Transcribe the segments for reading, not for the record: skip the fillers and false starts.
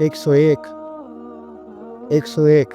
101 101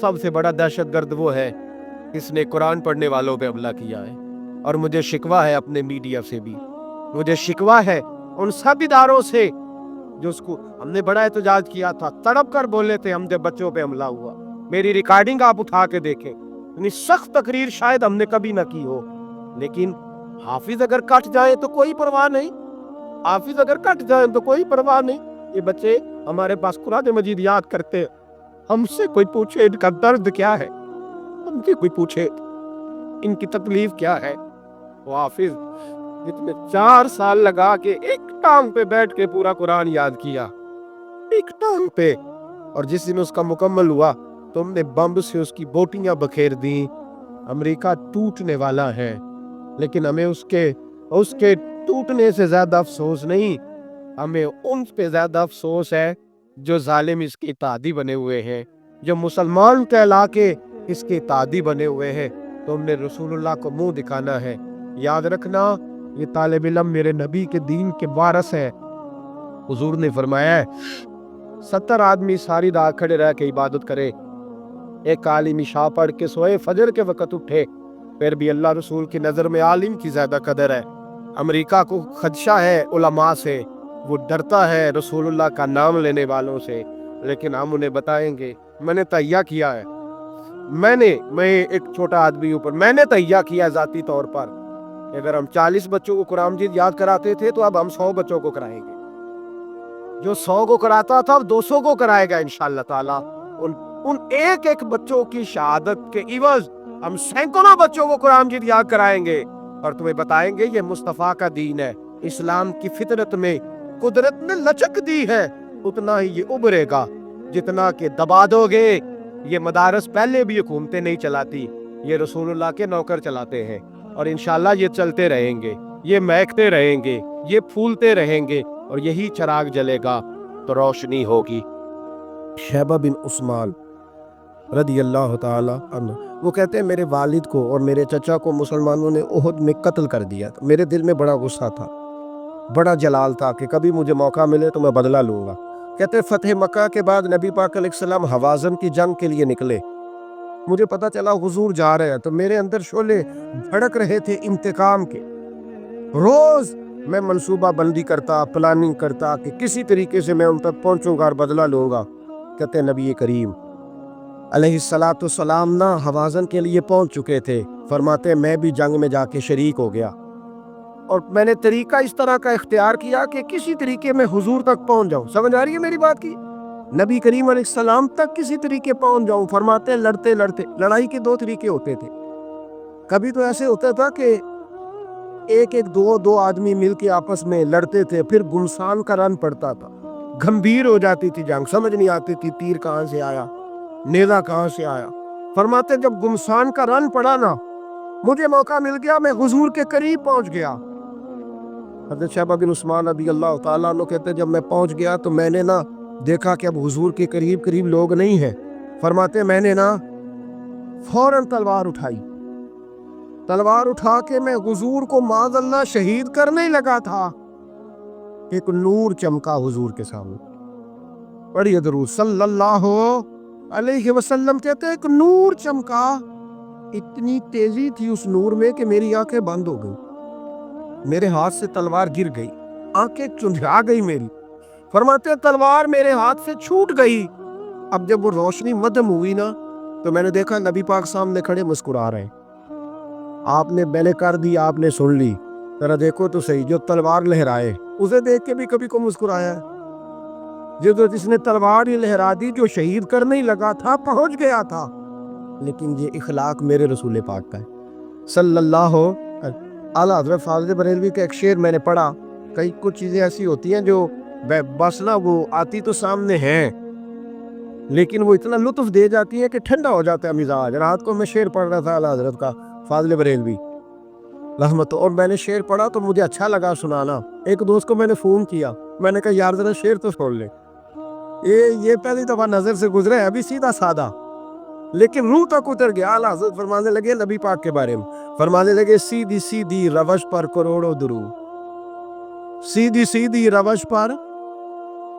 سب سے بڑا دہشت گرد وہ ہے جس نے قرآن پڑھنے والوں پہ حملہ کیا ہے. اور مجھے شکوہ ہے اپنے میڈیا سے بھی, مجھے شکوہ ہے ان سب اداروں سے جو اس کو ہم نے بڑا احتجاج کیا تھا, تڑپ کر بولے تھے ہم جب بچوں پہ حملہ ہوا. میری ریکارڈنگ آپ اٹھا کے دیکھیں, اتنی سخت تقریر شاید ہم نے کبھی نہ کی ہو. لیکن حافظ اگر کٹ جائیں تو کوئی پرواہ نہیں, حافظ اگر کٹ جائیں تو کوئی پرواہ نہیں. یہ بچے ہمارے پاس قرآن مجید یاد کرتے ہیں, ہم سے کوئی پوچھے ان کا درد کیا ہے, ہم سے کوئی پوچھے ان کی تکلیف کیا ہے. وہ حافظ جس نے 4 سال لگا کے ایک ٹانگ پہ بیٹھ کے پورا قرآن یاد کیا, ایک ٹانگ پہ, اور جس دن اس کا مکمل ہوا تم نے بمب سے اس کی بوٹیاں بکھیر دیں. امریکہ ٹوٹنے والا ہے, لیکن ہمیں اس کے ٹوٹنے سے زیادہ افسوس نہیں, ہمیں ان پہ زیادہ افسوس ہے جو ظالم اس کے اتحادی بنے ہوئے ہیں, جو مسلمان کہلا کے اس کے اتحادی بنے ہوئے ہیں. تو ہم نے رسول اللہ کو منہ دکھانا ہے. یاد رکھنا یہ طالب علم میرے نبی کے دین کے وارث ہے. حضور نے فرمایا ہے 70 آدمی ساری رات کھڑے رہ کے عبادت کرے, ایک عالم عشاء پڑھ کے سوئے, فجر کے وقت اٹھے, پھر بھی اللہ رسول کی نظر میں عالم کی زیادہ قدر ہے. امریکہ کو خدشہ ہے علماء سے, وہ ڈرتا ہے رسول اللہ کا نام لینے والوں سے, لیکن ہم انہیں بتائیں گے میں نے تہیہ کیا ہے, میں ایک چھوٹا آدمی ہوں, پر میں نے تہیہ کیا ذاتی طور پر, اگر ہم 40 بچوں کو قرآن مجید یاد کراتے تھے تو اب ہم 100 بچوں کو کرائیں گے. جو 100 کو کراتا تھا اب 200 کو کرائے گا انشاءاللہ تعالی. ان ایک بچوں کی شہادت کے عوض ہم سینکڑوں بچوں کو قرآن مجید یاد کرائیں گے, اور تمہیں بتائیں گے یہ مصطفیٰ کا دین ہے. اسلام کی فطرت میں قدرت نے لچک دی ہے, اتنا ہی یہ ابھرے گا. جتنا کہ دبا دو گے, یہ مدارس پہلے بھی حکومتیں نہیں چلاتی, یہ رسول اللہ کے نوکر چلاتے ہیں, اور انشاءاللہ یہ چلتے رہیں گے, یہ مہکتے رہیں گے, یہ پھولتے رہیں گے, اور یہی چراغ جلے گا تو روشنی ہوگی. شیبہ بن عثمان رضی اللہ تعالی عنہ وہ کہتے ہیں میرے والد کو اور میرے چچا کو مسلمانوں نے احد میں قتل کر دیا تھا. میرے دل میں بڑا غصہ تھا, بڑا جلال تھا کہ کبھی مجھے موقع ملے تو میں بدلہ لوں گا. کہتے فتح مکہ کے بعد نبی پاک علیہ السلام حوازن کی جنگ کے لیے نکلے. مجھے پتا چلا حضور جا رہے ہیں تو میرے اندر شعلے بھڑک رہے تھے انتقام کے. روز میں منصوبہ بندی کرتا, پلاننگ کرتا کہ کسی طریقے سے میں ان تک پہنچوں گا اور بدلہ لوں گا. کہتے نبی کریم علیہ السلام نہ حوازن کے لیے پہنچ چکے تھے. فرماتے میں بھی جنگ میں جا کے شریک ہو گیا, اور میں نے طریقہ اس طرح کا اختیار کیا کہ کسی طریقے میں حضور تک پہنچ جاؤں. سمجھ آ رہی ہے میری بات کی؟ نبی کریم علیہ السلام تک کسی طریقے پہنچ جاؤں. فرماتے لڑتے لڑتے, لڑائی کے 2 طریقے ہوتے تھے. کبھی تو ایسے ہوتا تھا کہ ایک دو آدمی مل کے آپس میں لڑتے تھے, پھر گمسان کا رن پڑتا تھا, گھمبیر ہو جاتی تھی جنگ, سمجھ نہیں آتی تھی تیر کہاں سے آیا, نیزہ کہاں سے آیا. فرماتے جب گمسان کا رن پڑا نا, مجھے موقع مل گیا, میں حضور کے قریب پہنچ گیا. حضرت شیبہ بن عثمان رضی اللہ تعالیٰ عنہ کہتے جب میں پہنچ گیا تو میں نے نا دیکھا کہ اب حضور کے قریب لوگ نہیں ہیں. فرماتے میں نے نا فوراً تلوار اٹھائی, تلوار اٹھا کے میں حضور کو معاذ اللہ شہید کرنے لگا تھا. ایک نور چمکا حضور کے سامنے, پڑھیے درود صلی اللہ علیہ وسلم. کہتے ایک نور چمکا, اتنی تیزی تھی اس نور میں کہ میری آنکھیں بند ہو گئی, میرے ہاتھ سے تلوار گر گئی, آنکھیں چندھا گئی میری. فرماتے تلوار میرے ہاتھ سے چھوٹ گئی. اب جب وہ روشنی مدھم ہوئی نا تو میں نے دیکھا نبی پاک سامنے کھڑے مسکرا رہے ہیں. آپ نے میں نے کر دی, آپ نے سن لی, ذرا دیکھو تو صحیح, جو تلوار لہرائے اسے دیکھ کے بھی کبھی کو مسکرایا ہے. جس نے تلوار ہی لہرا دی, جو شہید کرنے ہی لگا تھا, پہنچ گیا تھا. لیکن یہ اخلاق میرے رسول پاک کا ہے صلی اللہ اعلیٰ حضرت فاضل بریلوی کا ایک شعر میں نے پڑھا. کئی کچھ چیزیں ایسی ہوتی ہیں جو بس نا وہ آتی تو سامنے ہیں, لیکن وہ اتنا لطف دے جاتی ہے کہ ٹھنڈا ہو جاتا ہے مزاج. رات کو میں شعر پڑھ رہا تھا اعلیٰ حضرت کا فاضل بریلوی رحمت, اور میں نے شعر پڑھا تو مجھے اچھا لگا سنانا. ایک دوست کو میں نے فون کیا, میں نے کہا یار ذرا شعر تو سن لے, یہ پہلی دفعہ نظر سے گزرے, ابھی سیدھا سادہ, لیکن روح تک اتر گیا. اعلیٰ حضرت فرمانے لگے نبی پاک کے بارے میں, فرمانے لگے سیدھی سیدھی روش پر کروڑوں درود, سیدھی سیدھی روش پر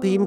3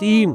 3।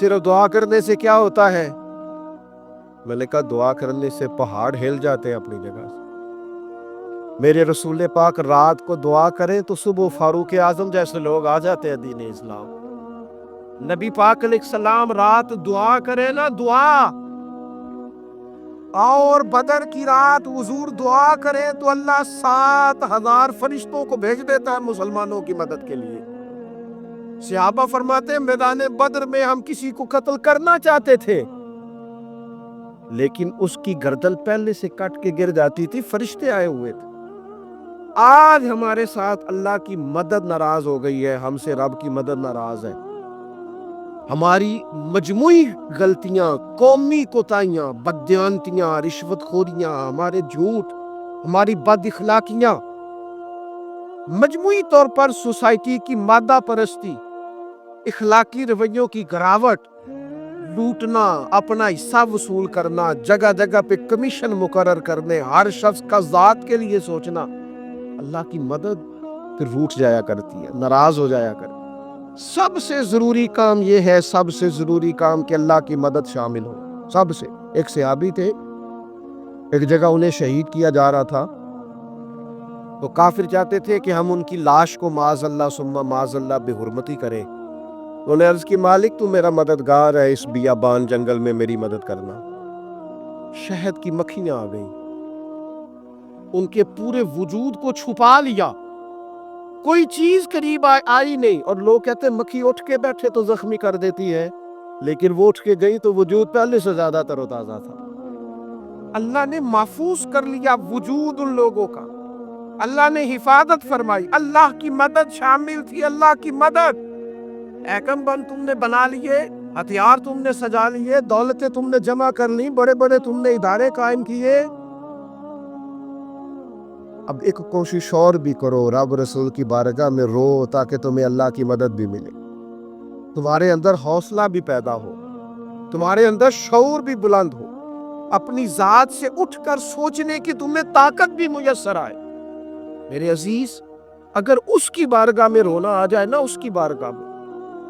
صرف دعا کرنے سے کیا ہوتا ہے؟ میں نے کہا دعا کرنے سے پہاڑ ہل جاتے ہیں اپنی جگہ سے۔ میرے رسول پاک رات کو دعا کریں تو صبح فاروق اعظم جیسے لوگ آ جاتے ہیں دین اسلام۔ نبی پاک علیہ السلام رات دعا کرے نا، دعا، اور بدر کی رات حضور دعا کرے تو اللہ 7,000 فرشتوں کو بھیج دیتا ہے مسلمانوں کی مدد کے لیے۔ صحابہ فرماتے ہیں میدان بدر میں ہم کسی کو قتل کرنا چاہتے تھے، لیکن اس کی گردن پہلے سے کٹ کے گر جاتی تھی، فرشتے آئے ہوئے تھے۔ آج ہمارے ساتھ اللہ کی مدد ناراض ہو گئی ہے، ہم سے رب کی مدد ناراض ہے۔ ہماری مجموعی غلطیاں، قومی کوتاہیاں، بددیانتیاں، رشوت خوریاں، ہمارے جھوٹ، ہماری بد اخلاقیاں، مجموعی طور پر سوسائٹی کی مادہ پرستی، اخلاقی رویوں کی گراوٹ، لوٹنا، اپنا حصہ وصول کرنا، جگہ جگہ پہ کمیشن مقرر کرنے، ہر شخص کا ذات کے لیے سوچنا، اللہ کی مدد پھر روٹ جایا کرتی ہے، ناراض ہو جایا کرتی ہے۔ سب سے ضروری کام یہ ہے، سب سے ضروری کام کہ اللہ کی مدد شامل ہو۔ سب سے ایک صحابی تھے، ایک جگہ انہیں شہید کیا جا رہا تھا، تو کافر چاہتے تھے کہ ہم ان کی لاش کو معاذ اللہ ثم معاذ اللہ بے حرمتی کریں۔ انہوں نے عرض کی مالک تو میرا مددگار ہے، اس بیابان جنگل میں میری مدد کرنا۔ شہد کی مکھیاں آ گئیں، ان کے پورے وجود کو چھپا لیا، کوئی چیز قریب آئی نہیں، اور لوگ کہتے ہیں مکھی اٹھ کے بیٹھے تو زخمی کر دیتی ہے، لیکن وہ اٹھ کے گئی تو وجود پہلے سے زیادہ تر و تازہ تھا۔ اللہ نے محفوظ کر لیا وجود ان لوگوں کا، اللہ نے حفاظت فرمائی، اللہ کی مدد شامل تھی، اللہ کی مدد۔ ایٹم بم تم نے بنا لیے، ہتھیار تم نے سجا لیے، دولتیں تم نے جمع کر لی، بڑے بڑے تم نے ادارے قائم کیے، اب ایک کوشش اور بھی کرو، رب رسول کی بارگاہ میں رو تاکہ تمہیں اللہ کی مدد بھی ملے، تمہارے اندر حوصلہ بھی پیدا ہو، تمہارے اندر شعور بھی بلند ہو، اپنی ذات سے اٹھ کر سوچنے کی تمہیں طاقت بھی میسر آئے۔ میرے عزیز، اگر اس کی بارگاہ میں رونا آ جائے نا، اس کی بارگاہ میں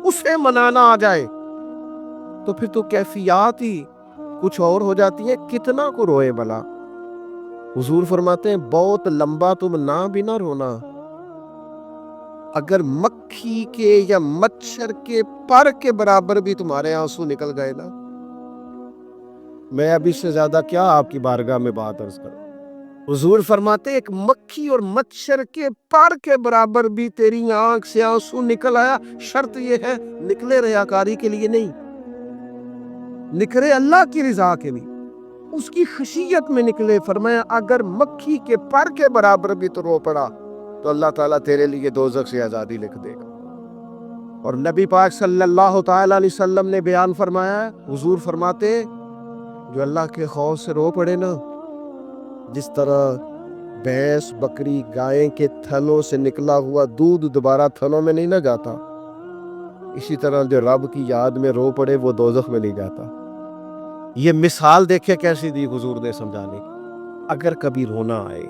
اسے منانا آ جائے، تو پھر تو کیفیات ہی کچھ اور ہو جاتی ہے۔ کتنا کو روئے بلا؟ حضور فرماتے ہیں بہت لمبا تم نہ بھی نہ رونا، اگر مکھی کے یا مچھر کے پر کے برابر بھی تمہارے آنسو نکل گئے نا، میں اب اس سے زیادہ کیا آپ کی بارگاہ میں بات عرض کروں۔ حضور فرماتے ایک مکھی اور مچھر کے پر کے برابر بھی تیری آنکھ سے آنسو نکل آیا، شرط یہ ہے نکلے ریاکاری کے لیے نہیں، نکلے اللہ کی رضا کے لیے، اس کی خشیت میں نکلے۔ فرمایا اگر مکھی کے پر کے برابر بھی تو رو پڑا تو اللہ تعالیٰ تیرے لیے دوزخ سے آزادی لکھ دے گا۔ اور نبی پاک صلی اللہ تعالیٰ علیہ وسلم نے بیان فرمایا، حضور فرماتے جو اللہ کے خوف سے رو پڑے نا، جس طرح بھینس بکری گائیں کے تھنوں سے نکلا ہوا دودھ دوبارہ تھنوں میں نہیں نہ جاتا، اسی طرح جو رب کی یاد میں رو پڑے وہ دوزخ میں نہیں جاتا۔ یہ مثال دیکھے کیسی دی حضور نے سمجھانے کی۔ اگر کبھی رونا آئے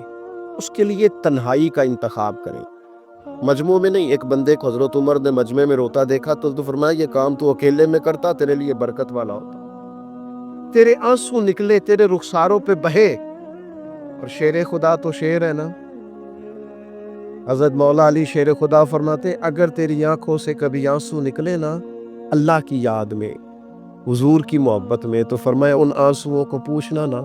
اس کے لیے تنہائی کا انتخاب کریں، مجموع میں نہیں۔ ایک بندے کو حضرت عمر نے مجمع میں روتا دیکھا تو فرمایا یہ کام تو اکیلے میں کرتا، تیرے لیے برکت والا ہوتا، تیرے آنسو نکلے، تیرے رخساروں پہ بہے۔ اور شیر خدا تو شیر ہے نا، حضرت مولا علی شیر خدا فرماتے اگر تیری آنکھوں سے کبھی آنسو نکلے نا اللہ کی یاد میں، حضور کی محبت میں، تو فرمایا ان آنسوؤں کو پوچھنا نا،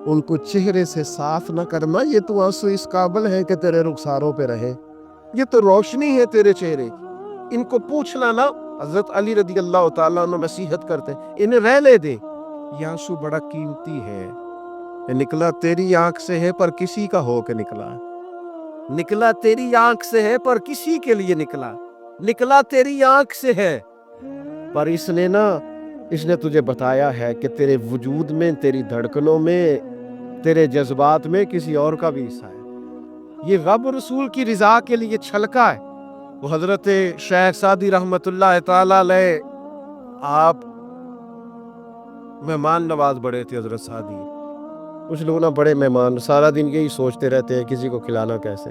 ان کو چہرے سے صاف نہ کرنا، یہ تو آنسو اس قابل ہے کہ تیرے رخساروں پہ رہے، یہ تو روشنی ہے تیرے چہرے کی، ان کو پوچھنا نا۔ حضرت علی رضی اللہ تعالیٰ عنہ نصیحت کرتے انہیں رہ لے دے، یہ آنسو بڑا قیمتی ہے، یہ نکلا تیری آنکھ سے ہے پر کسی کا ہو کے نکلا، نکلا تیری آنکھ سے ہے پر کسی کے لیے نکلا، نکلا تیری آنکھ سے ہے پر اس نے تجھے بتایا ہے کہ تیرے وجود میں، تیری دھڑکنوں میں، تیرے جذبات میں کسی اور کا بھی حصہ ہے۔ یہ رب رسول کی رضا کے لیے چھلکا ہے۔ وہ حضرت شیخ سعدی رحمت اللہ تعالی علیہ، آپ مہمان نواز بڑے تھے حضرت سعدی۔ کچھ لوگ نا بڑے مہمان سارا دن یہی سوچتے رہتے ہیں کسی کو کھلانا کیسے،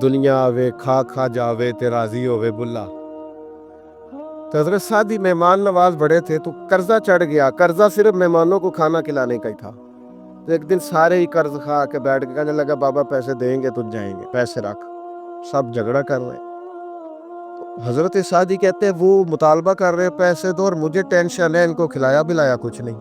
دنیا آوے کھا کھا جاوے تے راضی ہووے بلا۔ تو حضرت سعدی مہمان نواز بڑے تھے تو قرضہ چڑھ گیا. قرضہ صرف مہمانوں کو کھانا کھلانے کا ہی تھا. تو ایک دن سارے ہی قرض کھا کے بیٹھ کے کہنے لگا بابا پیسے دیں گے تو جائیں گے, پیسے رکھ. سب جھگڑا کر رہے ہیں. حضرت سعدی کہتے ہیں وہ مطالبہ کر رہے پیسے دو اور مجھے ٹینشن ہے, ان کو کھلایا بلایا کچھ نہیں.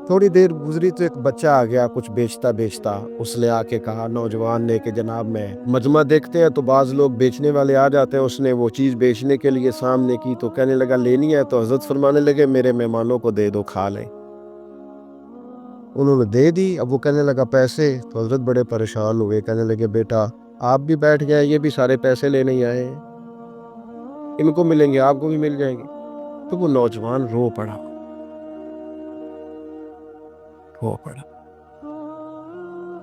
تھوڑی دیر گزری تو ایک بچہ آ گیا کچھ بیچتا بیچتا. اس نے آ کے کہا نوجوان نے کہ جناب میں مجمع دیکھتے ہیں تو بعض لوگ بیچنے والے آ جاتے ہیں. اس نے وہ چیز بیچنے کے لیے سامنے کی تو کہنے لگا لینی ہے, تو حضرت فرمانے لگے میرے مہمانوں کو دے دو کھا لیں. انہوں نے دے دی. اب وہ کہنے لگا پیسے, تو حضرت بڑے پریشان ہوئے, کہنے لگے بیٹا آپ بھی بیٹھ گئے, یہ بھی سارے پیسے لینے ہی آئے ہیں, ان کو ملیں گے آپ کو بھی مل جائیں گے. تو وہ نوجوان رو پڑا.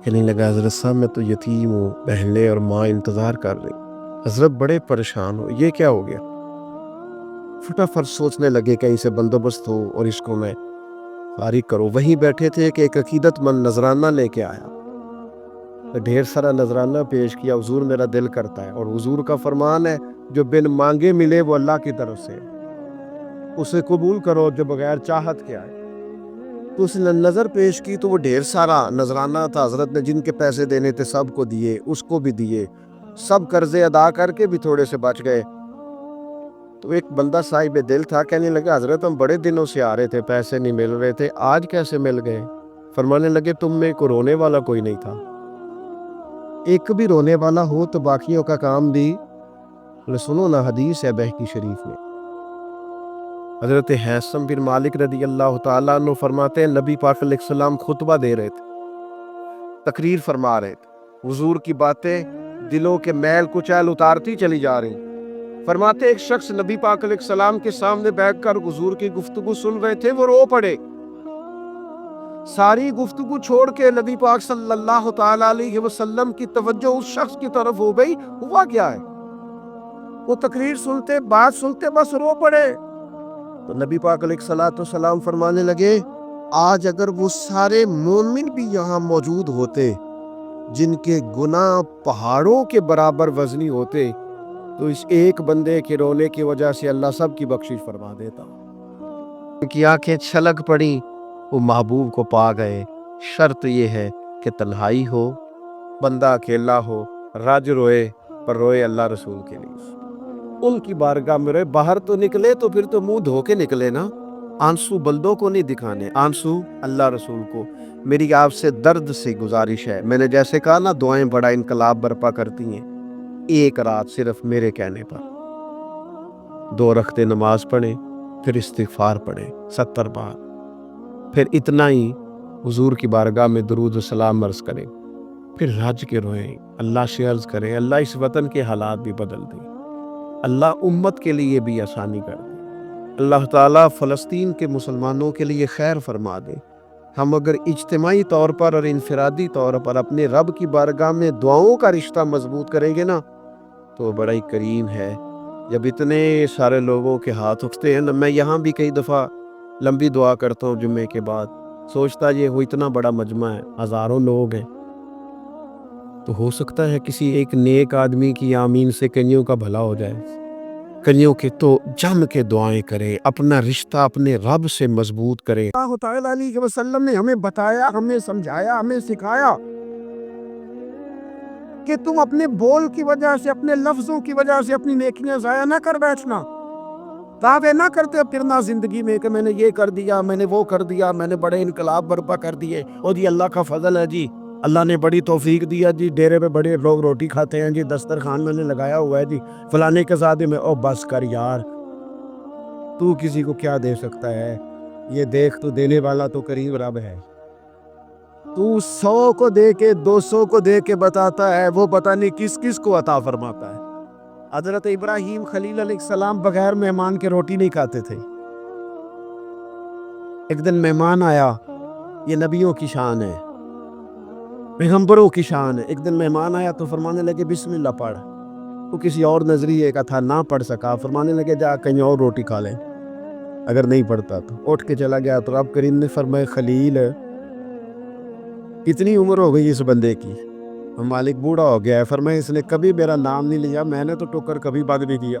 کہنے لگا حضرت صاحب میں تو یتیم ہوں, بہنیں اور ماں انتظار کر رہی. حضرت بڑے پریشان ہو, یہ کیا ہو گیا؟ فٹافٹ سوچنے لگے کہیں سے بندوبست ہو اور اس کو میں فارغ کرو. وہیں بیٹھے تھے کہ ایک عقیدت مند نذرانہ لے کے آیا. ڈھیر سارا نذرانہ پیش کیا. حضور میرا دل کرتا ہے, اور حضور کا فرمان ہے جو بن مانگے ملے وہ اللہ کی طرف سے, اسے قبول کرو جو بغیر چاہت کے آئے. تو اس نے نظر پیش کی تو وہ ڈھیر سارا نذرانہ تھا. حضرت نے جن کے پیسے دینے تھے سب کو دیے, اس کو بھی دیے. سب قرضے ادا کر کے بھی تھوڑے سے بچ گئے. تو ایک بندہ صاحب دل تھا, کہنے لگا حضرت ہم بڑے دنوں سے آ رہے تھے, پیسے نہیں مل رہے تھے, آج کیسے مل گئے؟ فرمانے لگے تم میں کو رونے والا کوئی نہیں تھا. ایک بھی رونے والا ہو تو باقیوں کا کام بھی. سنو نا, حدیث ہے بہقی شریف میں. حضرت حیثم بن مالک رضی اللہ تعالیٰ عنہ فرماتے ہیں نبی پاک علیہ السلام خطبہ دے رہے تھے, تقریر فرما رہے تھے. حضور کی باتیں دلوں کے میل کچیل اتارتی چلی جا رہی. فرماتے ایک شخص نبی پاک علیہ السلام کے سامنے بیٹھ کر حضور کی گفتگو سن رہے تھے, وہ رو پڑے. ساری گفتگو چھوڑ کے نبی پاک صلی اللہ تعالیٰ علیہ وسلم کی توجہ اس شخص کی طرف ہو گئی. ہوا کیا ہے؟ وہ تقریر سنتے, بات سنتے, بس رو پڑے. تو نبی پاک علیہ السلام فرمانے لگے آج اگر وہ سارے مومن بھی یہاں موجود ہوتے جن کے گناہ پہاڑوں کے برابر وزنی ہوتے, تو اس ایک بندے کے رونے کی وجہ سے اللہ سب کی بخشش فرما دیتا. کی آنکھیں چھلک پڑی, وہ محبوب کو پا گئے. شرط یہ ہے کہ تنہائی ہو, بندہ اکیلا ہو, رج روئے پر روئے اللہ رسول کے لیے. ان کی بارگاہ میں روئے. باہر تو نکلے تو پھر تو منہ دھو کے نکلے نا. آنسو بندوں کو نہیں دکھانے, آنسو اللہ رسول کو. میری آپ سے درد سے گزارش ہے, میں نے جیسے کہا نا دعائیں بڑا انقلاب برپا کرتی ہیں. ایک رات صرف میرے کہنے پر 2 رکعتیں نماز پڑھیں, پھر استغفار پڑھیں 70 بار, پھر اتنا ہی حضور کی بارگاہ میں درود و سلام عرض کریں, پھر رج کے روئیں, اللہ سے عرض کریں اللہ اس وطن کے حالات بھی بدل دیں, اللہ امت کے لیے بھی آسانی کر دے, اللہ تعالیٰ فلسطین کے مسلمانوں کے لیے خیر فرما دے. ہم اگر اجتماعی طور پر اور انفرادی طور پر اپنے رب کی بارگاہ میں دعاؤں کا رشتہ مضبوط کریں گے نا, تو بڑا ہی کریم ہے. جب اتنے سارے لوگوں کے ہاتھ اٹھتے ہیں نا, میں یہاں بھی کئی دفعہ لمبی دعا کرتا ہوں جمعے کے بعد, سوچتا یہ وہ اتنا بڑا مجمع ہے, ہزاروں لوگ ہیں, تو ہو سکتا ہے کسی ایک نیک آدمی کی آمین سے کئیوں کا بھلا ہو جائے. کئیوں کے تو جم کے دعائیں کریں, اپنا رشتہ اپنے رب سے مضبوط کریں. اللہ تعالیٰ علیہ وسلم نے ہمیں بتایا, ہمیں سمجھایا, ہمیں سکھایا کہ تم اپنے بول کی وجہ سے, اپنے لفظوں کی وجہ سے اپنی نیکیاں ضائع نہ کر بیٹھنا. دعوے نہ کرتے پھرنا زندگی میں کہ میں نے یہ کر دیا, میں نے وہ کر دیا, میں نے بڑے انقلاب برپا کر دیے, اور جی اللہ کا فضل ہے جی, اللہ نے بڑی توفیق دیا جی, ڈیرے پہ بڑے لوگ روٹی کھاتے ہیں جی, دسترخوان میں نے لگایا ہوا ہے جی, فلانے کے ساتھ میں. او بس کر یار, تو کسی کو کیا دے سکتا ہے؟ یہ دیکھ تو دینے والا تو کریم رب ہے. تو 100 کو دے کے 200 کو دے کے بتاتا ہے, وہ پتہ نہیں کس کس کو عطا فرماتا ہے. حضرت ابراہیم خلیل علیہ السلام بغیر مہمان کے روٹی نہیں کھاتے تھے. ایک دن مہمان آیا, یہ نبیوں کی شان ہے, پیغمبروں کی شان ہے. ایک دن مہمان آیا تو فرمانے لگے بسم اللہ پڑھ. وہ کسی اور نظریے کا تھا, نہ پڑھ سکا. فرمانے لگے جا کہیں اور روٹی کھا لیں, اگر نہیں پڑھتا تو. اٹھ کے چلا گیا تو رب کریم نے فرمایا خلیل کتنی عمر ہو گئی اس بندے کی؟ مالک بوڑھا ہو گیا ہے. فرمایا اس نے کبھی میرا نام نہیں لیا, میں نے تو ٹوکر کبھی بند نہیں کیا.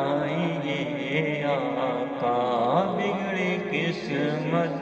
آئیے آقا بگڑی قسمت